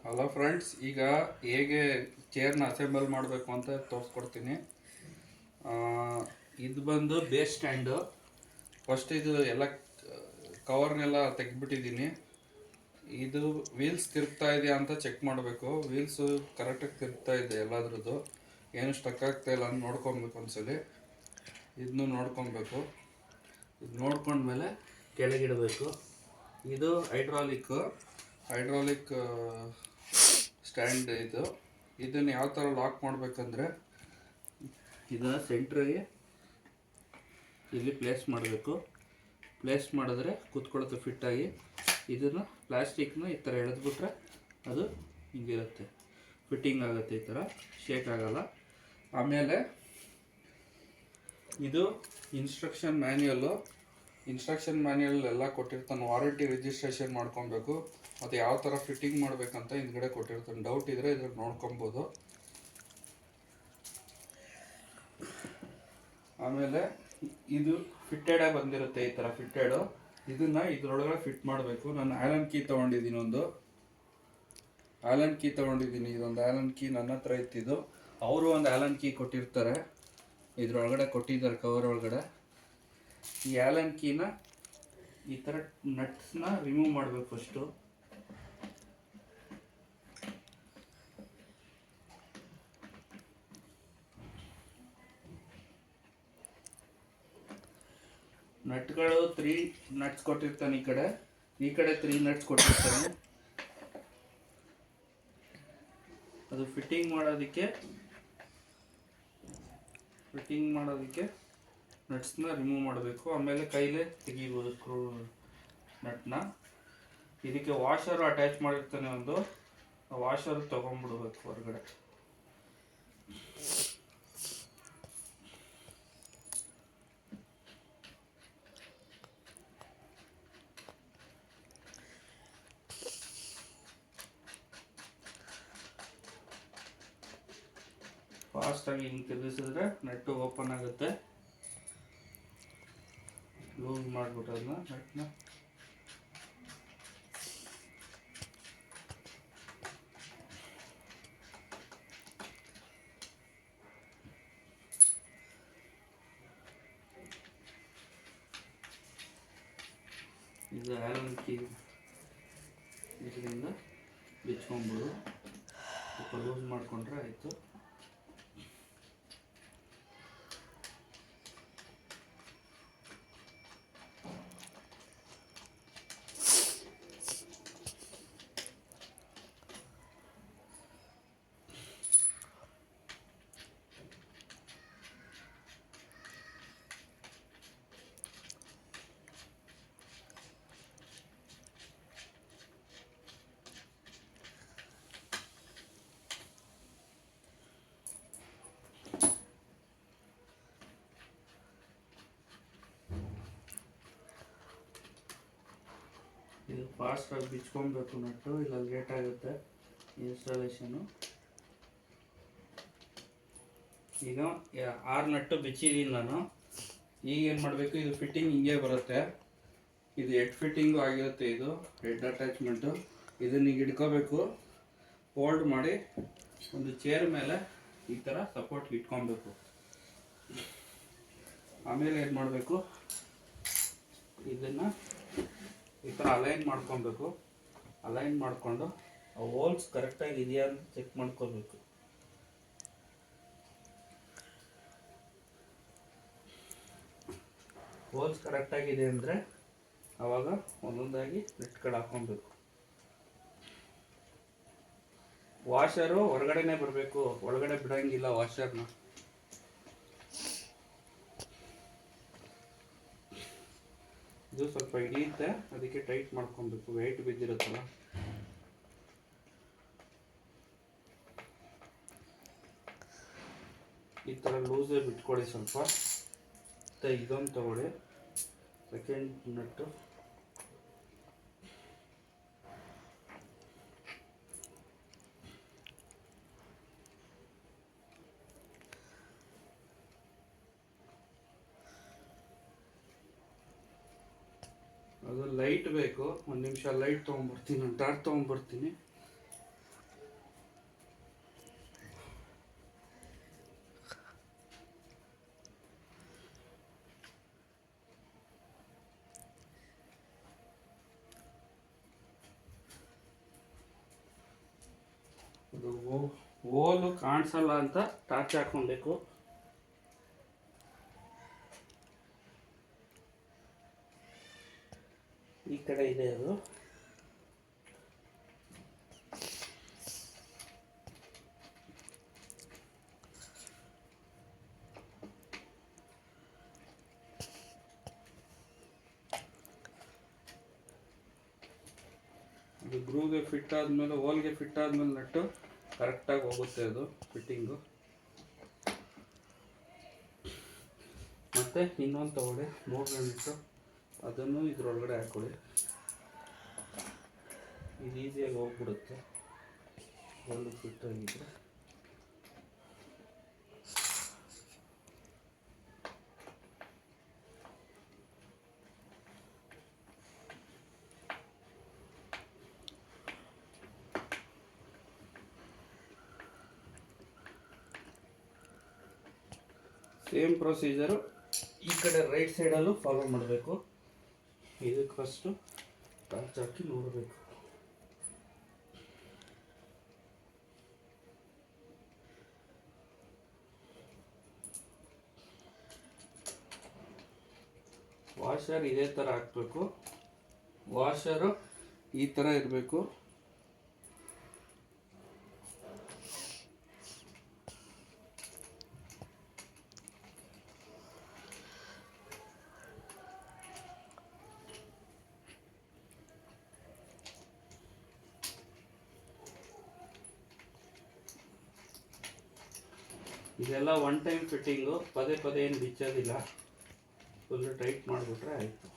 Hello friends, ಈಗ ಹೇಗೆ ಚೇರ್ನ assemble ಮಾಡಬೇಕು ಅಂತ ತೋರಿಸ್ಕೊಡ್ತೀನಿ. ಇದು ಬಂದು ಬೇಸ್ ಸ್ಟ್ಯಾಂಡು. ಫಸ್ಟ್ ಇದು ಎಲ್ಲ ಕವರ್ನೆಲ್ಲ ತೆಗೆದ್ಬಿಟ್ಟಿದ್ದೀನಿ. ಇದು ವೀಲ್ಸ್ ತಿರುಗ್ತಾ ಇದೆಯಾ ಅಂತ ಚೆಕ್ ಮಾಡಬೇಕು. ವೀಲ್ಸು ಕರೆಕ್ಟಾಗಿ ತಿರುಗ್ತಾ ಇದೆ, ಎಲ್ಲದ್ರದ್ದು ಏನು ಸ್ಟಕ್ ಆಗ್ತಾ ಇಲ್ಲ ಅಂತ ನೋಡ್ಕೊಬೇಕು. ಒಂದ್ಸಲಿ ಇದನ್ನು ನೋಡ್ಕೊಬೇಕು. ಇದು ನೋಡ್ಕೊಂಡ್ಮೇಲೆ ಕೆಳಗಿಡಬೇಕು. ಇದು ಹೈಡ್ರಾಲಿಕ್ ಸ್ಟ್ಯಾಂಡ್. ಇದನ್ನು ಯಾವ ಥರ ಲಾಕ್ ಮಾಡಬೇಕಂದ್ರೆ, ಇದನ್ನು ಸೆಂಟ್ರಿಗೆ ಇಲ್ಲಿ ಪ್ಲೇಸ್ ಮಾಡಬೇಕು. ಪ್ಲೇಸ್ ಮಾಡಿದ್ರೆ ಕೂತ್ಕೊಳ್ಳುತ್ತೆ ಫಿಟ್ಟಾಗಿ. ಇದನ್ನು ಪ್ಲಾಸ್ಟಿಕ್ನ ಈ ಥರ ಎಳೆದ್ಬಿಟ್ರೆ ಅದು ಹಿಂಗಿರುತ್ತೆ, ಫಿಟ್ಟಿಂಗ್ ಆಗುತ್ತೆ. ಈ ಥರ ಶೇಕ್ ಆಗಲ್ಲ. ಆಮೇಲೆ ಇದು ಇನ್ಸ್ಟ್ರಕ್ಷನ್ ಮ್ಯಾನ್ಯಲ್ ಎಲ್ಲ ಕೊಟ್ಟಿರ್ತಾನೆ. ವಾರಂಟಿ ರಿಜಿಸ್ಟ್ರೇಷನ್ ಮಾಡ್ಕೊಬೇಕು. ಮತ್ತು ಯಾವ ಥರ ಫಿಟ್ಟಿಂಗ್ ಮಾಡಬೇಕಂತ ಹಿಂದ್ಗಡೆ ಕೊಟ್ಟಿರ್ತಾನೆ. ಡೌಟ್ ಇದ್ದರೆ ಇದ್ರಲ್ಲಿ ನೋಡ್ಕೊಬೋದು. ಆಮೇಲೆ ಇದು ಫಿಟ್ಟೆಡಾಗಿ ಬಂದಿರುತ್ತೆ, ಈ ಥರ ಫಿಟ್ಟೆಡು. ಇದನ್ನು ಇದ್ರೊಳಗಡೆ ಫಿಟ್ ಮಾಡಬೇಕು. ನಾನು ಆ್ಯಲನ್ ಕೀ ತೊಗೊಂಡಿದ್ದೀನಿ. ಇದೊಂದು ಆ್ಯಲನ್ ಕೀ ನನ್ನ ಹತ್ರ ಇತ್ತಿದ್ದು. ಅವರು ಒಂದು ಆ್ಯಲನ್ ಕೀ ಕೊಟ್ಟಿರ್ತಾರೆ, ಇದ್ರೊಳಗಡೆ ಕೊಟ್ಟಿದ್ದಾರೆ ಕವರ್ ಒಳಗಡೆ. ಈ ಆ್ಯಲನ್ ಕೀನ ಈ ಥರ ನಟ್ಸ್ನ ರಿಮೂವ್ ಮಾಡಬೇಕು ಫಸ್ಟು. ನಟ್ಗಳು 3 ನಟ್ಸ್ ಕೊಟ್ಟಿರ್ತಾನೆ. ಈ ಕಡೆ 3 ನಟ್ಸ್ ಕೊಟ್ಟಿರ್ತಾನೆ. ಅದು ಫಿಟ್ಟಿಂಗ್ ಮಾಡೋದಕ್ಕೆ ನಟ್ಸ್ನ ರಿಮೂವ್ ಮಾಡಬೇಕು. ಆಮೇಲೆ ಕೈಲೇ ತೆಗಿಬೋದು ಸ್ಕ್ರೂ ನಟ್ನ. ಇದಕ್ಕೆ ವಾಷರು ಅಟ್ಯಾಚ್ ಮಾಡಿರ್ತಾನೆ ಒಂದು. ವಾಷರ್ ತೊಗೊಂಡ್ಬಿಡ್ಬೇಕು ಹೊರಗಡೆ. ಫಾಸ್ಟಾಗಿ ಹಿಂಗೆ ತಿರುಗಿಸಿದ್ರೆ ನಟ್ಟು ಓಪನ್ ಆಗುತ್ತೆ. ಲೂಸ್ ಮಾಡಿಬಿಟ್ಟು ಅದನ್ನ ನಟ್ನ ಇದು ಆ್ಯಲನ್ ಕೀ ಇದರಿಂದ ಬಿಚ್ಕೊಂಡ್ಬಿಡು. ಸ್ವಲ್ಪ ಲೂಸ್ ಮಾಡಿಕೊಂಡ್ರೆ ಆಯಿತು. ಇದು ಫಾಸ್ಟಾಗಿ ಬಿಚ್ಕೊಬೇಕು ನಟ್ಟು, ಇಲ್ಲ ಲೇಟ್ ಆಗುತ್ತೆ ಇನ್ಸ್ಟಾಲೇಷನು. ಈಗ 6 ನಟ್ಟು ಬಿಚ್ಚಿದ್ದೀನಿ ನಾನು. ಈಗ ಏನು ಮಾಡಬೇಕು, ಇದು ಫಿಟ್ಟಿಂಗ್ ಹಿಂಗೆ ಬರುತ್ತೆ. ಇದು ಹೆಡ್ ಫಿಟ್ಟಿಂಗು ಆಗಿರುತ್ತೆ. ಇದು ಹೆಡ್ ಅಟ್ಯಾಚ್ಮೆಂಟು. ಇದನ್ನ ಈಗ ಇಟ್ಕೋಬೇಕು. ಫೋಲ್ಡ್ ಮಾಡಿ ಒಂದು ಚೇರ್ ಮೇಲೆ ಈ ಥರ ಸಪೋರ್ಟ್ಗೆ ಇಟ್ಕೊಬೇಕು. ಆಮೇಲೆ ಏನು ಮಾಡಬೇಕು, ಇದನ್ನು ಈ ಥರ ಅಲೈನ್ ಮಾಡ್ಕೊಬೇಕು. ಅಲೈನ್ ಮಾಡಿಕೊಂಡು ಆ ಹೋಲ್ಸ್ ಕರೆಕ್ಟಾಗಿ ಇದೆಯಾ ಅಂತ ಚೆಕ್ ಮಾಡ್ಕೋಬೇಕು. ಹೋಲ್ಸ್ ಕರೆಕ್ಟಾಗಿದೆ ಅಂದರೆ ಆವಾಗ ಒಂದೊಂದಾಗಿ ನಟ್ಗಳು ಹಾಕ್ಕೊಬೇಕು. ವಾಷರು ಹೊರಗಡೆನೇ ಬರಬೇಕು, ಒಳಗಡೆ ಬಿಡೋಂಗಿಲ್ಲ ವಾಷರ್ನ. ಇದು ಸ್ವಲ್ಪ ಹಿಡಿಯುತ್ತೆ, ಅದಕ್ಕೆ ಟೈಟ್ ಮಾಡ್ಕೊಬೇಕು. ವೆಯ್ಟ್ ಬಿದ್ದಿರುತ್ತಲ್ಲ. ಈ ಥರ ಲೂಸೇ ಬಿಟ್ಕೊಳ್ಳಿ ಸ್ವಲ್ಪ. ಮತ್ತು ಇದೊಂದು ತಗೊಳ್ಳಿ, ಸೆಕೆಂಡ್ ನಟ್ಟು. ಅದು ಲೈಟ್ ಬೇಕು. ಒಂದು ನಿಮಿಷ ಲೈಟ್ ತೊಗೊಂಬರ್ತೀನಿ, ಟಾರ್ಚ್ ತೊಗೊಂಬರ್ತೀನಿ. ಅದು ಹೋಲು ಕಾಣಿಸಲ್ಲ ಅಂತ ಟಾರ್ಚ್ ಹಾಕೊಬೇಕು. ಈ ಕಡೆ ಇದೆ ಅದು. ಅದು ಗ್ರೂಗೆ ಫಿಟ್ ಆದಮೇಲೆ, ಹೋಲ್ಗೆ ಫಿಟ್ ಆದಮೇಲೆ ನಟ್ಟು ಕರೆಕ್ಟಾಗಿ ಹೋಗುತ್ತೆ ಅದು ಫಿಟ್ಟಿಂಗು. ಮತ್ತು ಇನ್ನೊಂದು ತಗೊಳ್ಳಿ, 3 ನಟ್ಟು, ಅದನ್ನು ಇದರೊಳಗಡೆ ಹಾಕ್ಕೊಳ್ಳಿ. ಇದು ಈಸಿಯಾಗಿ ಹೋಗ್ಬಿಡುತ್ತೆ ಹೋಲ್ಗೆ ಫಿಟ್ ಆಗಿದ್ರೆ. ಸೇಮ್ ಪ್ರೊಸೀಜರು ಈ ಕಡೆ ರೈಟ್ ಸೈಡಲ್ಲೂ ಫಾಲೋ ಮಾಡಬೇಕು. ಇದಕ್ಕೆ ಫಸ್ಟು ಟಾರ್ಚ್ ಹಾಕಿ ನೋಡಬೇಕು. ವಾಷರ್ ಇದೇ ಥರ ಹಾಕಬೇಕು. ವಾಷರು ಈ ಥರ ಇರಬೇಕು. ಇದೆಲ್ಲ ಒನ್ ಟೈಮ್ ಫಿಟ್ಟಿಂಗು, ಪದೇ ಪದೇ ಏನು ಬಿಚ್ಚೋದಿಲ್ಲ. ಫುಲ್ ಟೈಟ್ ಮಾಡಿಬಿಟ್ರೆ ಆಯಿತು.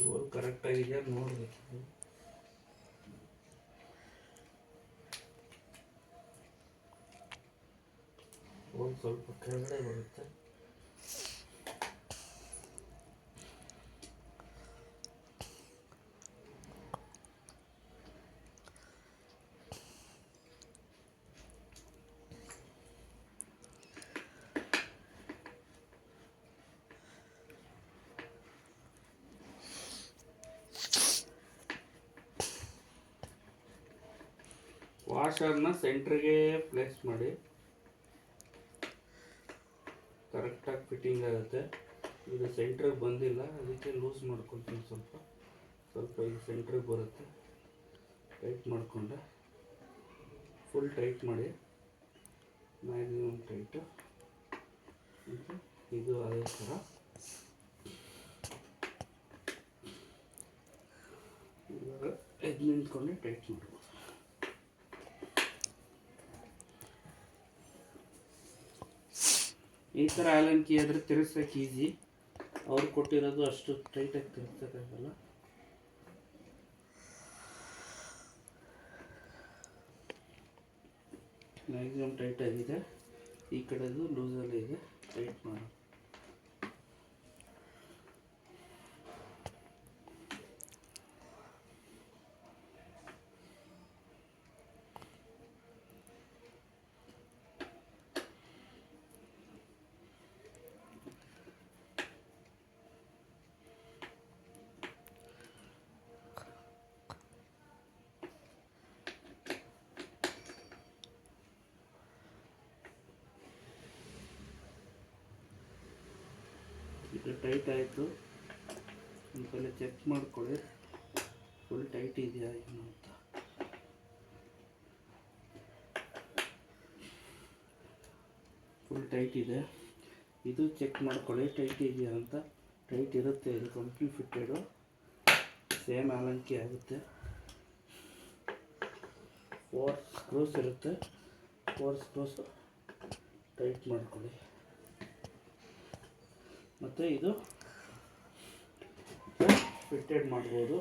ಹೋಲ್ ಕರೆಕ್ಟಾಗಿದೆಯಾ ನೋಡಬೇಕು. ಹೋಲ್ ಸ್ವಲ್ಪ ಕೆಳಗಡೆ ಬರುತ್ತೆ. ವಾಷರ್ನ ಸೆಂಟ್ರಿಗೆ ಪ್ಲೇಸ್ ಮಾಡಿ, ಕರೆಕ್ಟಾಗಿ ಫಿಟ್ಟಿಂಗ್ ಆಗುತ್ತೆ. ಇದು ಸೆಂಟ್ರಿಗೆ ಬಂದಿಲ್ಲ, ಅದಕ್ಕೆ ಲೂಸ್ ಮಾಡ್ಕೊಳ್ತೀನಿ. ಸ್ವಲ್ಪ ಇದು ಸೆಂಟ್ರಿಗೆ ಬರುತ್ತೆ. ಟೈಟ್ ಮಾಡಿಕೊಂಡೆ, ಫುಲ್ ಟೈಟ್ ಮಾಡಿ, ಮ್ಯಾಕ್ಸಿಮಮ್ ಟೈಟು. ಇದು ಅದೇ ಥರ ಇವಾಗ ಎದ್ದು ನಿಂತ್ಕೊಂಡೆ ಟೈಟ್ ಮಾಡ್ಬೋದು. ಈ ಥರ ಆಲನ್ ಕೀ ಆದರೆ ತಿರ್ಗ್ಸೋಕ್ಕೆ ಈಸಿ. ಅವ್ರು ಕೊಟ್ಟಿರೋದು ಅಷ್ಟು ಟೈಟಾಗಿ ತಿರ್ಗ್ಸೋಕ್ಕಾಗಲ್ಲ. ಮ್ಯಾಕ್ಸಿಮಮ್ ಟೈಟ್ ಆಗಿದೆ. ಈ ಕಡೆದು ಲೂಸಲ್ಲಿ ಇದೆ, ಟೈಟ್ ಮಾಡೋದು. ಇದು ಟೈಟ್ ಆಯಿತು. ಒಂದ್ಸಲ ಚೆಕ್ ಮಾಡ್ಕೊಳ್ಳಿ ಫುಲ್ ಟೈಟ್ ಇದೆಯಾ ಏನು ಅಂತ. ಫುಲ್ ಟೈಟ್ ಇದೆ. ಇದು ಚೆಕ್ ಮಾಡ್ಕೊಳ್ಳಿ ಟೈಟ್ ಇದೆಯಾ ಅಂತ. ಟೈಟ್ ಇರುತ್ತೆ, ಇದು ಕಂಪ್ನಿ ಫಿಟ್ಟೆಡು, ಸೇಮ್ ಆಲನ್ ಕೀ ಆಗುತ್ತೆ. 4 ಸ್ಕ್ರೂಸ್ ಇರುತ್ತೆ. 4 ಸ್ಕ್ರೂಸು ಟೈಟ್ ಮಾಡ್ಕೊಳ್ಳಿ. ಮತ್ತು ಇದು ಫಿಟ್ಟೆಡ್ ಮಾಡ್ಬೋದು.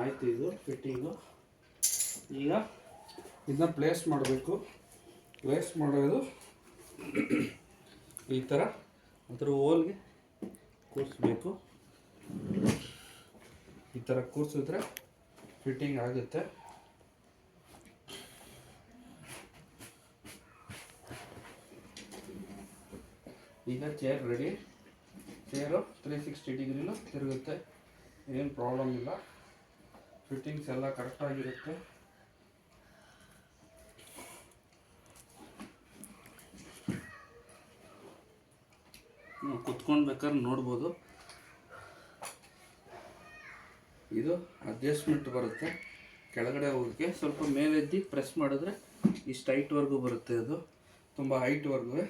ಆಯಿತು, ಇದು ಫಿಟ್ಟಿಂಗು. ಈಗ ಇದನ್ನ ಪ್ಲೇಸ್ ಮಾಡಬೇಕು. ಪ್ಲೇಸ್ ಮಾಡೋದು ಈ ಥರ ಅದರ ಹೋಲ್ಗೆ ಕೂರಿಸ್ಬೇಕು. ಈ ಥರ ಕೂರಿಸಿದ್ರೆ ಫಿಟ್ಟಿಂಗ್ ಆಗುತ್ತೆ. ಈಗ ಚೇರ್ ರೆಡಿ. ಚೇರು 360 ಡಿಗ್ರಿಲೂ ತಿರುಗುತ್ತೆ, ಏನು ಪ್ರಾಬ್ಲಮ್ ಇಲ್ಲ. ಫಿಟ್ಟಿಂಗ್ಸ್ ಎಲ್ಲ ಕರೆಕ್ಟಾಗಿರುತ್ತೆ. ನೀವು ಕುತ್ಕೊಂಡು ಬೇಕಾದ್ರೆ ನೋಡ್ಬೋದು. ಇದು ಅಡ್ಜಸ್ಟ್ಮೆಂಟ್ ಬರುತ್ತೆ. ಕೆಳಗಡೆ ಹೋಗೋಕ್ಕೆ ಸ್ವಲ್ಪ ಮೇಲೆದ್ದು ಪ್ರೆಸ್ ಮಾಡಿದ್ರೆ ಇಷ್ಟು ಹೈಟ್ವರೆಗೂ ಬರುತ್ತೆ. ಅದು ತುಂಬ ಹೈಟ್ವರೆಗೂ.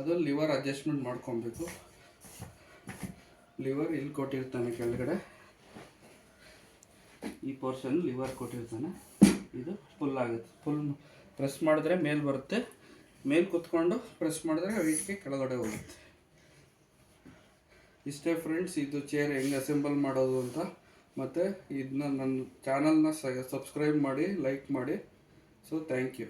ಅದು ಲಿವರ್ ಅಡ್ಜಸ್ಟ್ಮೆಂಟ್ ಮಾಡ್ಕೊಬೇಕು. ಲಿವರ್ ಇಲ್ಲಿ ಕೊಟ್ಟಿರ್ತಾನೆ ಕೆಳಗಡೆ, ಈ ಪೋರ್ಷನ್ ಲಿವರ್ ಕೊಟ್ಟಿರ್ತಾನೆ. ಇದು ಫುಲ್ ಆಗುತ್ತೆ. ಫುಲ್ ಪ್ರೆಸ್ ಮಾಡಿದ್ರೆ ಮೇಲೆ ಬರುತ್ತೆ. ಮೇಲೆ ಕುತ್ಕೊಂಡು ಪ್ರೆಸ್ ಮಾಡಿದ್ರೆ ವೀಟ್ಗೆ ಕೆಳಗಡೆ ಹೋಗುತ್ತೆ. ಇಷ್ಟೇ ಫ್ರೆಂಡ್ಸ್, ಇದು ಚೇರ್ ಹೆಂಗೆ ಅಸೆಂಬಲ್ ಮಾಡೋದು ಅಂತ. ಮತ್ತು ಇದನ್ನ ನನ್ನ ಚಾನಲ್ನ ಸಬ್ಸ್ಕ್ರೈಬ್ ಮಾಡಿ, ಲೈಕ್ ಮಾಡಿ. So thank you.